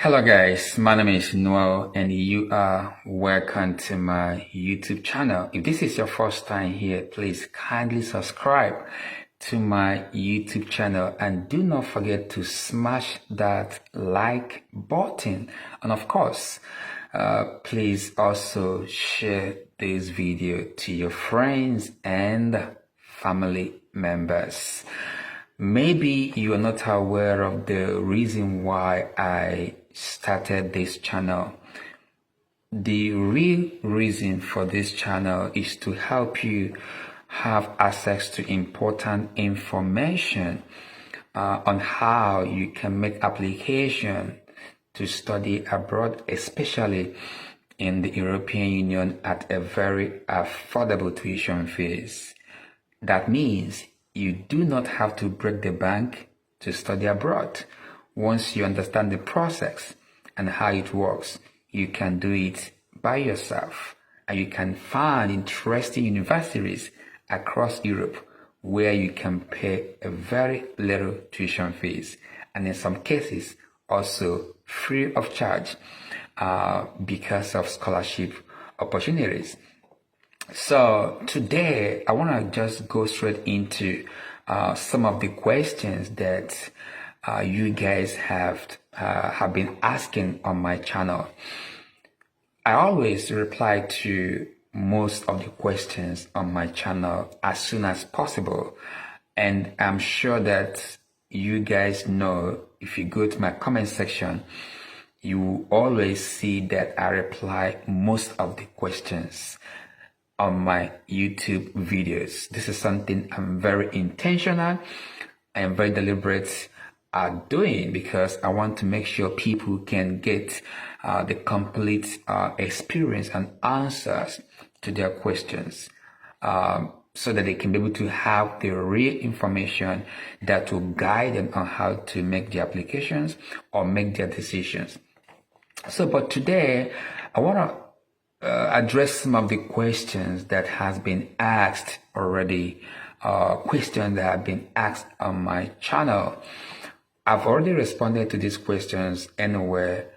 Hello guys, my name is Noel and you are welcome to my YouTube channel. If this is your first time here, please kindly subscribe to my YouTube channel and do not forget to smash that like button. And of course, please also share this video to your friends and family members. Maybe you are not aware of the reason why I started this channel. The real reason for this channel is to help you have access to important information on how you can make application to study abroad, especially in the European Union at a very affordable tuition fees. That means you do not have to break the bank to study abroad. Once you understand the process and how it works, you can do it by yourself. And you can find interesting universities across Europe where you can pay a very little tuition fees. And in some cases, also free of charge because of scholarship opportunities. So today I want to just go straight into some of the questions that you guys have been asking on my channel. I always reply to most of the questions on my channel as soon as possible, and I'm sure that you guys know if you go to my comment section, you always see that I reply most of the questions on my YouTube videos. This is something I'm very intentional and very deliberate at doing because I want to make sure people can get the complete experience and answers to their questions so that they can be able to have the real information that will guide them on how to make their applications or make their decisions. So, but today I want to address some of the questions that has been asked already, questions that have been asked on my channel. I've already responded to these questions anywhere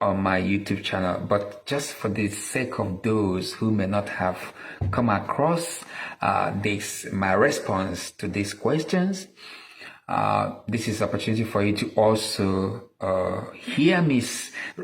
on my YouTube channel, but just for the sake of those who may not have come across my response to these questions, this is an opportunity for you to also hear me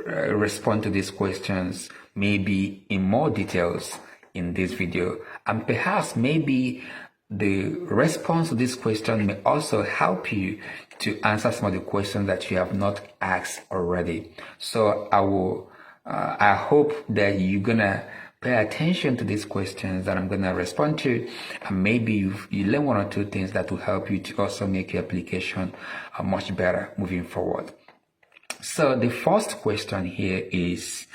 respond to these questions, maybe in more details in this video. And perhaps maybe the response to this question may also help you to answer some of the questions that you have not asked already. So I hope that you're gonna pay attention to these questions that I'm gonna respond to, and maybe you learn one or two things that will help you to also make your application much better moving forward. So the first question here is,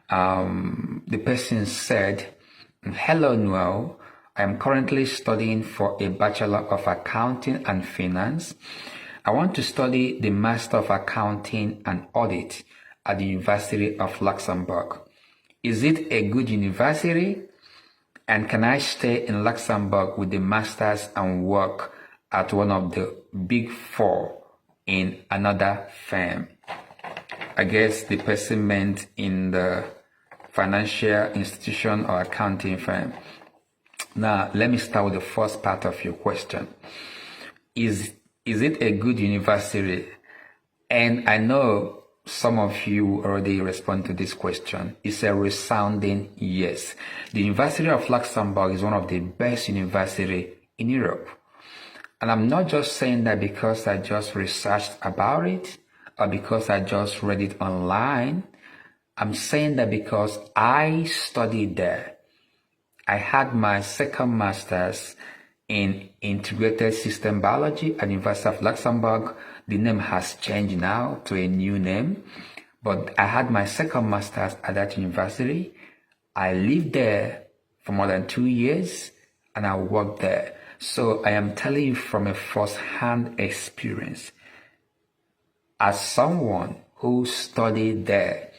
the person said, "Hello Noel, I am currently studying for a Bachelor of Accounting and Finance. I want to study the Master of Accounting and Audit at the University of Luxembourg. Is it a good university? And can I stay in Luxembourg with the Masters and work at one of the big four in another firm?" I guess the person meant in the financial institution or accounting firm. Now, let me start with the first part of your question. Is it a good university? And I know some of you already respond to this question. It's a resounding yes. The University of Luxembourg is one of the best universities in Europe. And I'm not just saying that because I just researched about it or because I just read it online. I'm saying that because I studied there. I had my second master's in integrated system biology at the University of Luxembourg. The name has changed now to a new name, but I had my second master's at that university. I lived there for more than 2 years and I worked there. So I am telling you from a first-hand experience. As someone who studied there,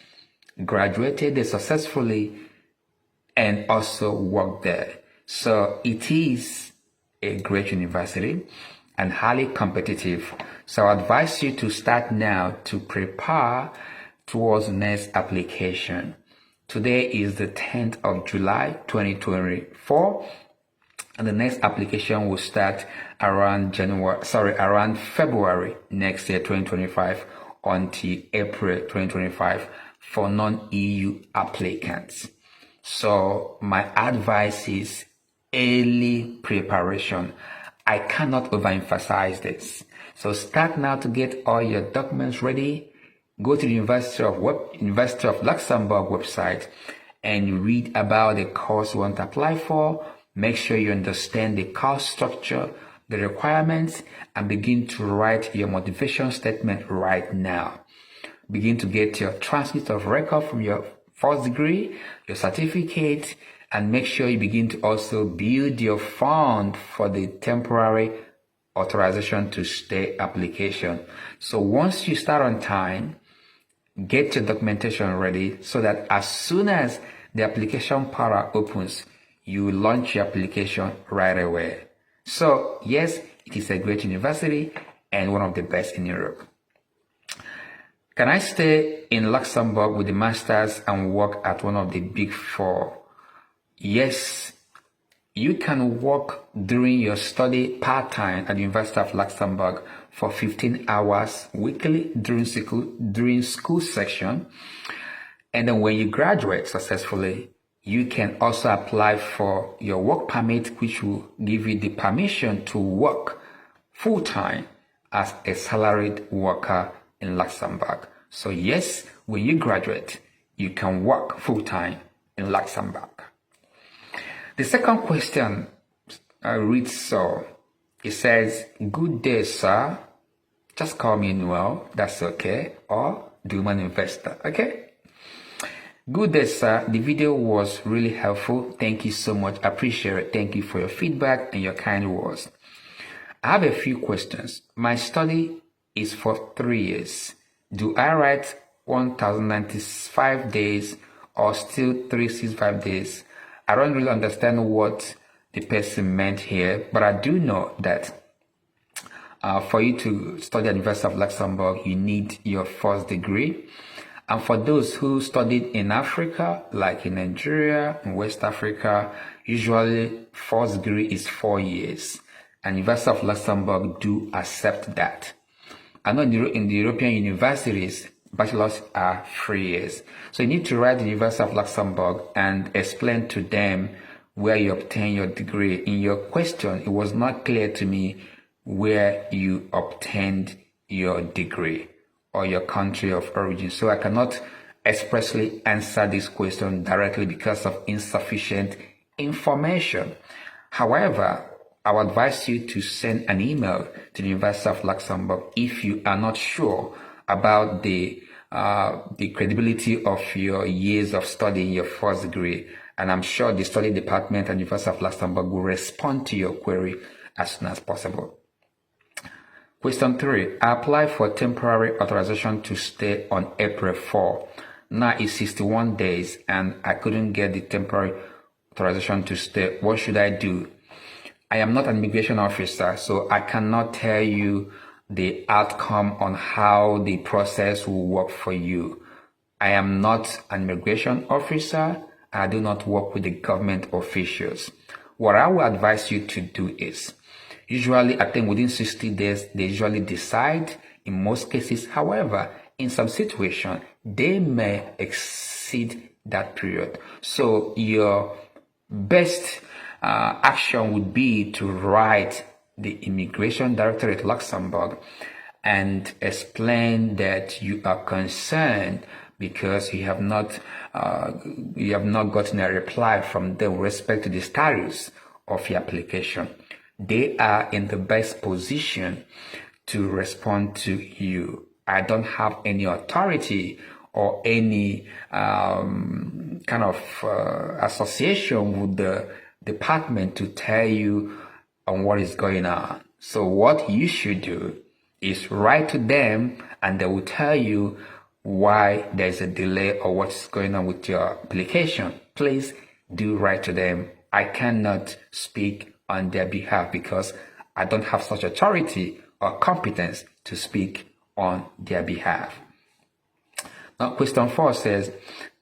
graduated there successfully, and also worked there. So it is a great university. and highly competitive. So I advise you to start now to prepare towards the next application. Today is the 10th of July 2024, and the next application will start around February next year 2025 until April 2025 for non-EU applicants. So my advice is early preparation. I cannot overemphasize this. So start now to get all your documents ready. Go to the University of Luxembourg website and read about the course you want to apply for. Make sure you understand the course structure, the requirements, and begin to write your motivation statement right now. Begin to get your transcript of record from your first degree, your certificate, and make sure you begin to also build your fund for the temporary authorization to stay application. So once you start on time, get your documentation ready so that as soon as the application portal opens, you will launch your application right away. So yes, it is a great university and one of the best in Europe. Can I stay in Luxembourg with the masters and work at one of the big four? Yes, you can work during your study part-time at the University of Luxembourg for 15 hours weekly during school section. And then when you graduate successfully, you can also apply for your work permit, which will give you the permission to work full-time as a salaried worker in Luxembourg. So yes, when you graduate, you can work full-time in Luxembourg. The second question reads so. It says, "Good day, sir. Just call me Noel. That's okay. Or Duman Investor. Okay? Good day, sir. The video was really helpful. Thank you so much. I appreciate it. Thank you for your feedback and your kind words. I have a few questions. My study is for 3 years. Do I write 1,095 days or still 365 days? I don't really understand what the person meant here, but I do know that for you to study at the University of Luxembourg, you need your first degree. And for those who studied in Africa, like in Nigeria, in West Africa, usually first degree is 4 years. And University of Luxembourg do accept that. I know in the European universities, bachelors are 3 years. So you need to write the University of Luxembourg and explain to them where you obtain your degree. In your question, it was not clear to me where you obtained your degree or your country of origin. So I cannot expressly answer this question directly because of insufficient information. However, I would advise you to send an email to the University of Luxembourg if you are not sure about the credibility of your years of study in your first degree. And I'm sure the study department at the University of Luxembourg will respond to your query as soon as possible. Question 3. I applied for temporary authorization to stay on April 4. Now it's 61 days and I couldn't get the temporary authorization to stay. What should I do? I am not an immigration officer, so I cannot tell you the outcome on how the process will work for you. I am not an immigration officer. I do not work with the government officials. What I will advise you to do is, usually I think within 60 days, they usually decide in most cases. However, in some situations, they may exceed that period. So your best action would be to write the Immigration Directorate Luxembourg and explain that you are concerned because you have not gotten a reply from them with respect to the status of your application. They are in the best position to respond to you. I don't have any authority or any kind of association with the department to tell you on what is going on. So what you should do is write to them and they will tell you why there's a delay or what's going on with your application. Please do write to them. I cannot speak on their behalf because I don't have such authority or competence to speak on their behalf. Now, question 4 says,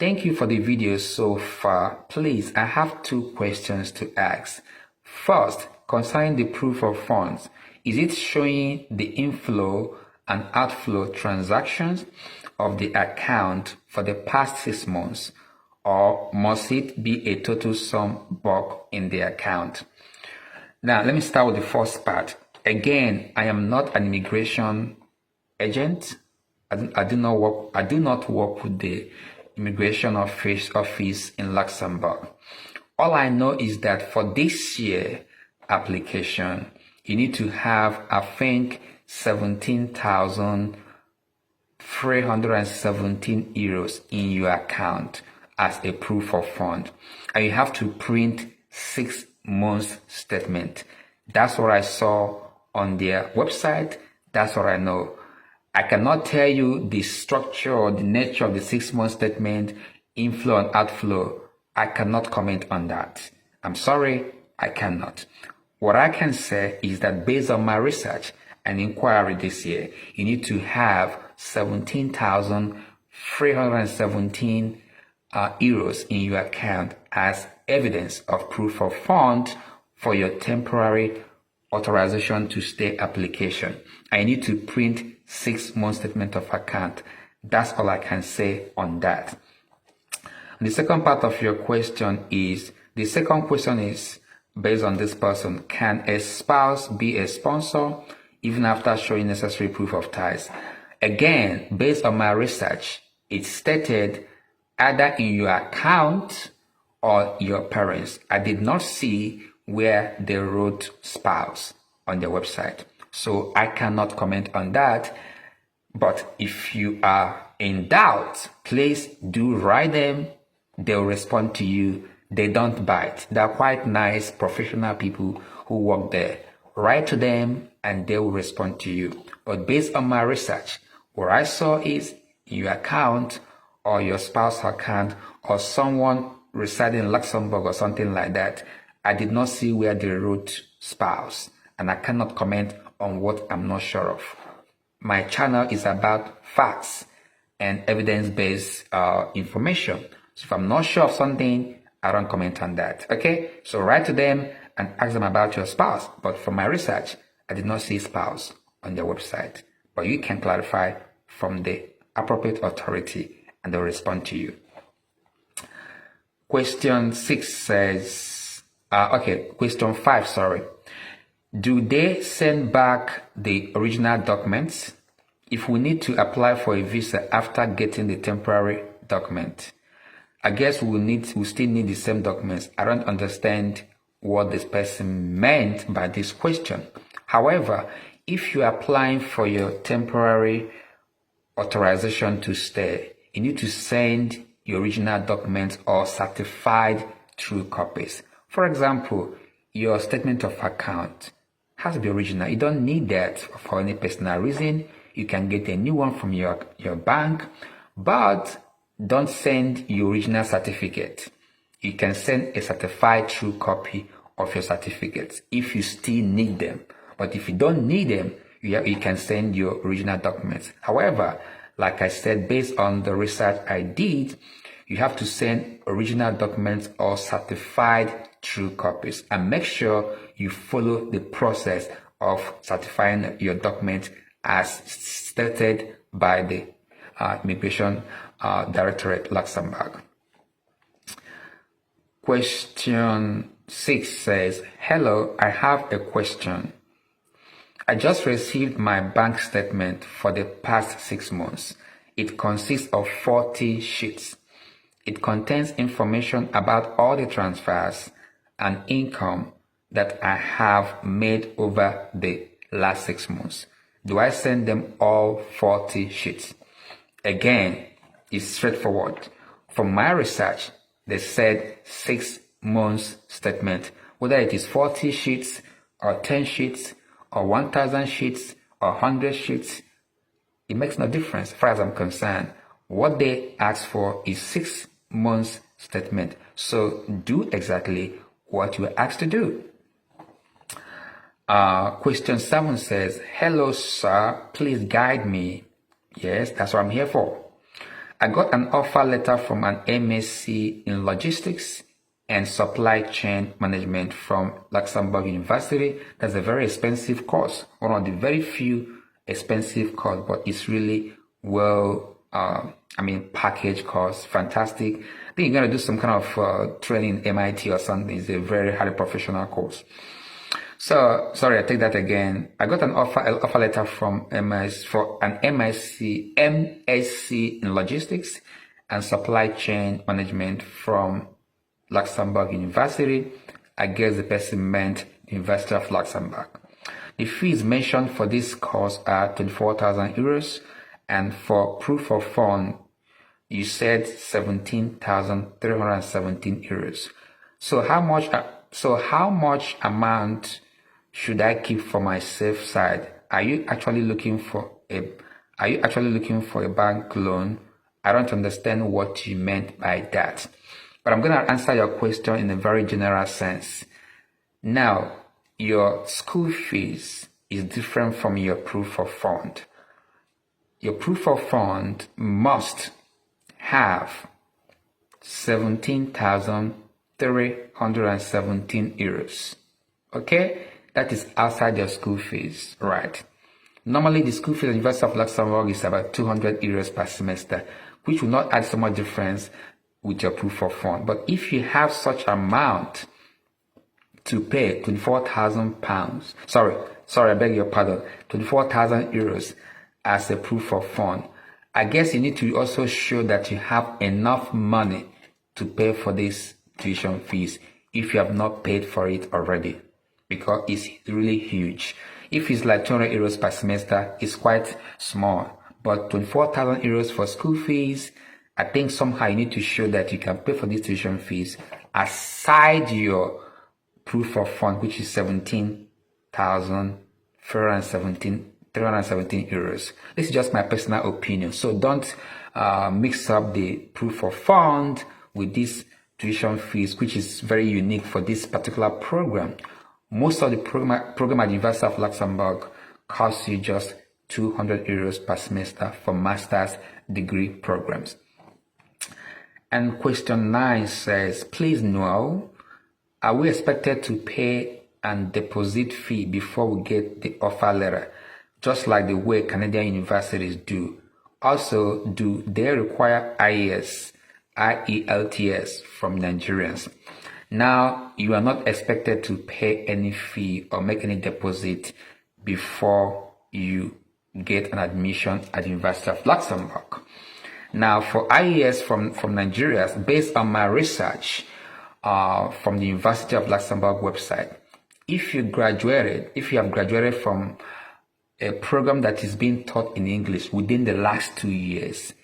thank you for the video so far. Please, I have 2 questions to ask. First, concerning the proof of funds, is it showing the inflow and outflow transactions of the account for the past 6 months, or must it be a total sum bulk in the account? Now, let me start with the first part. Again, I am not an immigration agent. I do not work with the immigration office in Luxembourg. All I know is that for this year application, you need to have, I think, 17,317 euros in your account as a proof of fund. And you have to print 6 months statement. That's what I saw on their website. That's what I know. I cannot tell you the structure or the nature of the 6 month statement, inflow and outflow. I cannot comment on that. I'm sorry, I cannot. What I can say is that based on my research and inquiry this year, you need to have 17,317 euros in your account as evidence of proof of fund for your temporary authorization to stay application. I need to print 6 month statement of account. That's all I can say on that. The second part of your question is, based on this person, can a spouse be a sponsor even after showing necessary proof of ties? Again, based on my research, it's stated either in your account or your parents. I did not see where they wrote spouse on their website, so I cannot comment on that. But if you are in doubt, please do write them. They'll respond to you. They don't bite. They're quite nice, professional people who work there. Write to them and they will respond to you. But based on my research, what I saw is your account or your spouse account or someone residing in Luxembourg or something like that. I did not see where they wrote spouse, and I cannot comment on what I'm not sure of. My channel is about facts and evidence-based information. So if I'm not sure of something, I don't comment on that. Okay? So write to them and ask them about your spouse. But from my research, I did not see spouse on their website. But you can clarify from the appropriate authority and they'll respond to you. Question 6 says, question 5, sorry. Do they send back the original documents if we need to apply for a visa after getting the temporary document? I guess we still need the same documents. I don't understand what this person meant by this question. However, if you're applying for your temporary authorization to stay, you need to send your original documents or certified true copies. For example, your statement of account has to be original. You don't need that for any personal reason. You can get a new one from your bank, but don't send your original certificate. You can send a certified true copy of your certificates if you still need them. But if you don't need them, you can send your original documents. However, like I said, based on the research I did, you have to send original documents or certified true copies, and make sure you follow the process of certifying your document as stated by the Immigration Directorate, Luxembourg. Question 6 says, hello, I have a question. I just received my bank statement for the past 6 months. It consists of 40 sheets. It contains information about all the transfers and income that I have made over the last 6 months. Do I send them all 40 sheets? Again, it's straightforward. From my research, they said 6 months statement. Whether it is 40 sheets or 10 sheets or 1,000 sheets or 100 sheets, it makes no difference as far as I'm concerned. What they ask for is 6 months statement. So do exactly what you were asked to do. Question 7 says, hello, sir. Please guide me. Yes, that's what I'm here for. I got an offer letter from an MSc in logistics and supply chain management from Luxembourg University. That's a very expensive course, one of the very few expensive course, but it's really well, packaged course, fantastic. I think you're going to do some kind of training in MIT or something. It's a very highly professional course. So, sorry, I take that again. I got an offer letter from for an MSc in logistics and supply chain management from Luxembourg University. I guess the person meant the University of Luxembourg. The fees mentioned for this course are 24,000 euros, and for proof of fund, you said 17,317 euros. So how much amount should I keep for my safe side? Are you actually looking for a bank loan? I don't understand what you meant by that. But I'm going to answer your question in a very general sense. Now, your school fees is different from your proof of fund. Your proof of fund must have 17,317 euros. Okay? That is outside your school fees, right? Normally, the school fee at the University of Luxembourg is about 200 euros per semester, which will not add so much difference with your proof of fund. But if you have such amount to pay, 24,000 pounds, sorry, I beg your pardon, 24,000 euros as a proof of fund, I guess you need to also show that you have enough money to pay for these tuition fees if you have not paid for it already, because it's really huge. If it's like 200 euros per semester, it's quite small. But 24,000 euros for school fees, I think somehow you need to show that you can pay for these tuition fees aside your proof of fund, which is 17,317 euros. This is just my personal opinion. So don't mix up the proof of fund with these tuition fees, which is very unique for this particular program. Most of the program at the University of Luxembourg costs you just 200 euros per semester for master's degree programs. And question 9 says, please know, are we expected to pay and deposit fee before we get the offer letter, just like the way Canadian universities do? Also, do they require IELTS from Nigerians? Now, you are not expected to pay any fee or make any deposit before you get an admission at the University of Luxembourg. Now, for IES from Nigeria, based on my research from the University of Luxembourg website, if you have graduated from a program that is being taught in English within the last 2 years,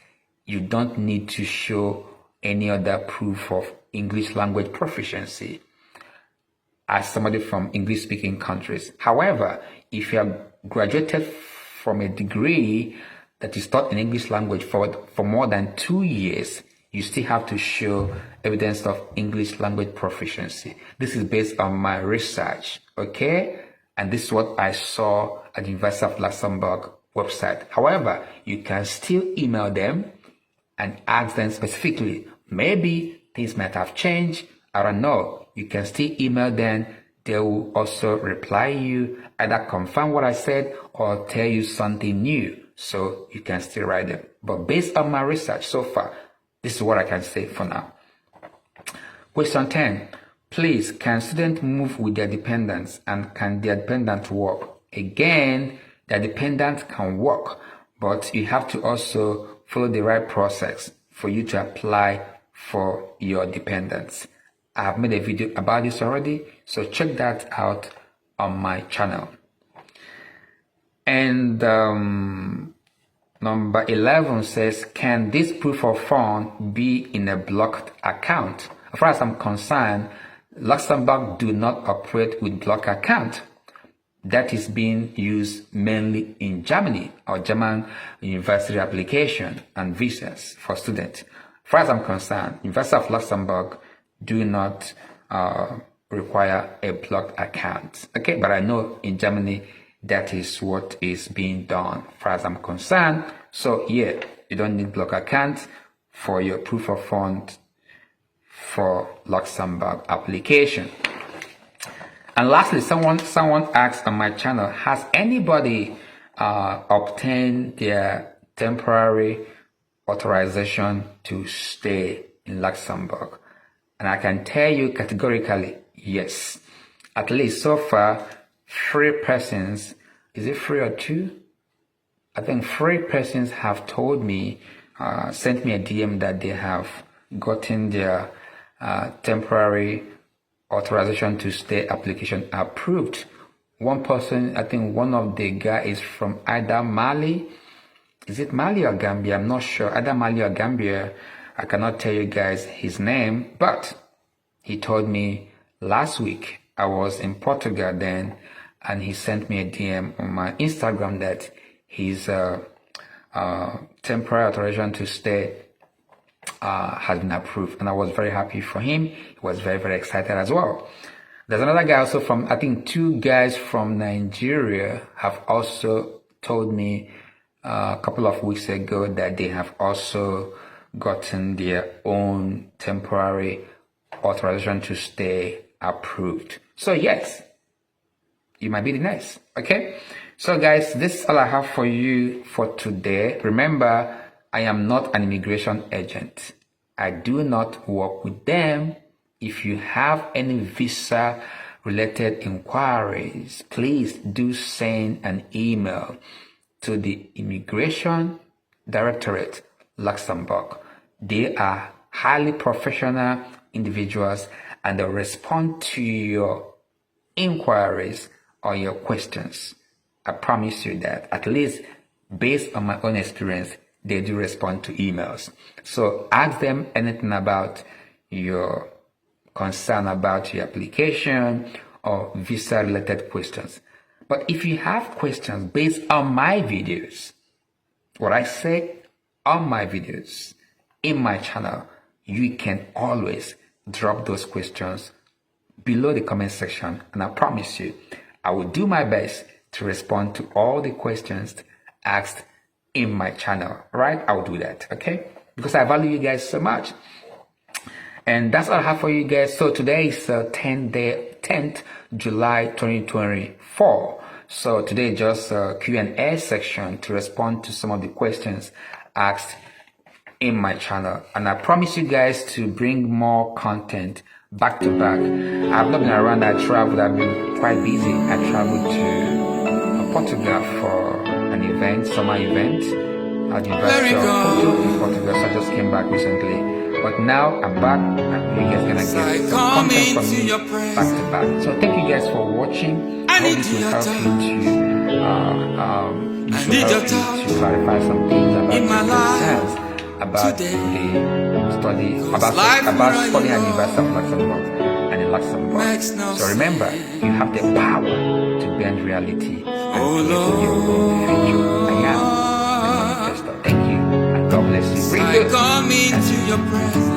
you don't need to show any other proof of English language proficiency as somebody from English-speaking countries. However, if you have graduated from a degree that is taught in English language for more than 2 years, you still have to show evidence of English language proficiency. This is based on my research, okay? And this is what I saw at the University of Luxembourg website. However, you can still email them and ask them specifically. Maybe things might have changed. I don't know. You can still email them. They will also reply you, either confirm what I said or tell you something new. So you can still write them. But based on my research so far, this is what I can say for now. Question 10. Please, can students move with their dependents, and can their dependent work? Again, their dependent can work, but you have to also follow the right process for you to apply for your dependents. I have made a video about this already, so check that out on my channel. And number 11 says, can this proof of fund be in a blocked account? As far as I'm concerned, Luxembourg do not operate with blocked account. That is being used mainly in Germany, or German university application and visas for students. As far as I'm concerned, University of Luxembourg do not require a blocked account. Okay, but I know in Germany that is what is being done as far as I'm concerned. So yeah, you don't need block account for your proof of fund for Luxembourg application. And lastly, someone asked on my channel, has anybody obtained their temporary authorization to stay in Luxembourg? And I can tell you categorically, yes. At least so far, 3 persons, is it 3 or 2? I think 3 persons have told me, sent me a DM that they have gotten their temporary authorization to stay application approved. One person, I think one of the guy is from either Mali. Is it Mali or Gambia? I'm not sure. Either Mali or Gambia. I cannot tell you guys his name, but he told me last week. I was in Portugal then, and he sent me a DM on my Instagram that his temporary authorization to stay has been approved, and I was very happy for him. He was very, very excited as well. There's another guy also from, I think 2 guys from Nigeria have also told me a couple of weeks ago that they have also gotten their own temporary authorization to stay approved. So yes, you might be the next. Okay, so guys, this is all I have for you for today. Remember, I am not an immigration agent. I do not work with them. If you have any visa related inquiries, please do send an email to the Immigration Directorate, Luxembourg. They are highly professional individuals and they'll respond to your inquiries or your questions. I promise you that, at least based on my own experience, they do respond to emails. So ask them anything about your concern about your application or visa related questions. But if you have questions based on my videos, what I say on my videos, in my channel, you can always drop those questions below the comment section, and I promise you, I will do my best to respond to all the questions asked in my channel, right? I will do that, okay? Because I value you guys so much. And that's all I have for you guys. So today is 10th July 2024. So today just a Q&A section to respond to some of the questions asked in my channel. And I promise you guys to bring more content back to back. I've not been around. I traveled. I've been quite busy. I traveled to Portugal for an event, summer event at the University of Porto in Portugal. So I just came back recently. But now I'm back and you guys gonna get some content from me back to back. So thank you guys for watching. I hope this will help you to clarify some things about your concerns about the study, about studying at the University of Luxembourg and in Luxembourg. So remember, you have the power to bend reality and create your own future. I am the manifestor. Thank you and God bless you. Bring good.